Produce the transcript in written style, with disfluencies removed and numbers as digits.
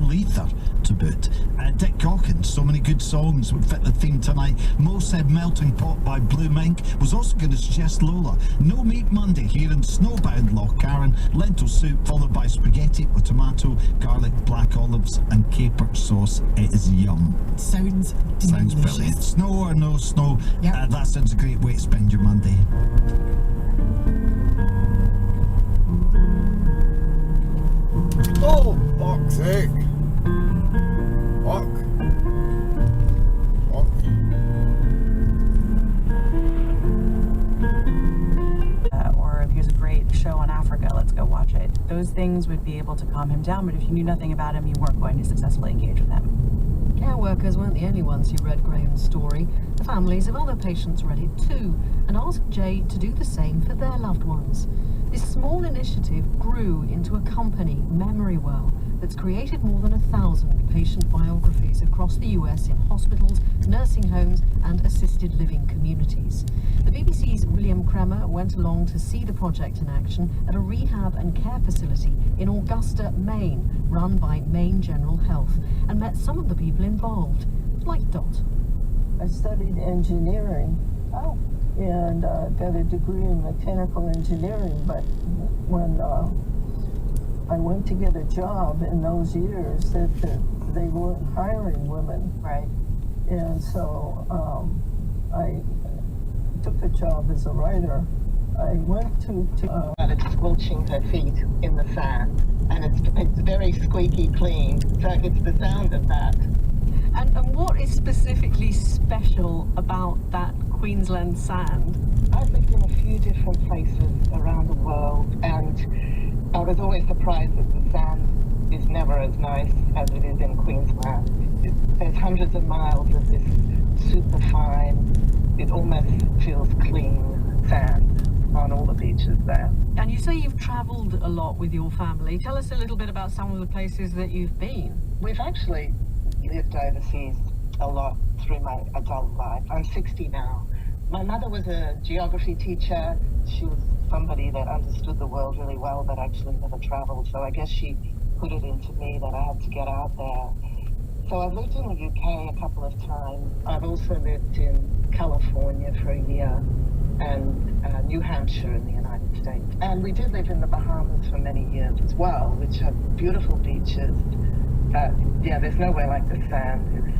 Primal Ether to boot. Dick Hawkins, so many good songs would fit the theme tonight. Mo said Melting Pot by Blue Mink, was also going to suggest Lola. No Meat Monday here in snowbound Loch Carron. Lentil soup followed by spaghetti with tomato, garlic, black olives and caper sauce. It is yum. Sounds brilliant. Snow or no snow, Yep. that sounds a great way to spend your Monday. Oh, fuck's sake. Fuck. Or if here's a great show on Africa, let's go watch it. Those things would be able to calm him down, but if you knew nothing about him, you weren't going to successfully engage with him. Care workers weren't the only ones who read Graham's story. The families of other patients read it too, and asked Jay to do the same for their loved ones. This small initiative grew into a company, Memorywell, that's created more than 1,000 patient biographies across the US in hospitals, nursing homes and assisted living communities. The BBC's William Kremer went along to see the project in action at a rehab and care facility in Augusta, Maine, run by Maine General Health, and met some of the people involved, like Dot. I studied engineering. Oh. And got a degree in mechanical engineering, but when I went to get a job in those years, that they weren't hiring women. Right. And so I took a job as a writer. I went to it's squelching her feet in the sand, and it's very squeaky clean, so it's the sound of that. And what is specifically special about that Queensland sand? I've lived in a few different places around the world, and I was always surprised that the sand is never as nice as it is in Queensland. There's hundreds of miles of this super fine, it almost feels clean sand on all the beaches there. And you say you've travelled a lot with your family. Tell us a little bit about some of the places that you've been. We've actually lived overseas a lot through my adult life. I'm 60 now. My mother was a geography teacher. She was somebody that understood the world really well, but actually never traveled. So I guess she put it into me that I had to get out there. So I've lived in the UK a couple of times. I've also lived in California for a year and New Hampshire in the United States. And we did live in the Bahamas for many years as well, which have beautiful beaches. Yeah, there's nowhere like the sand.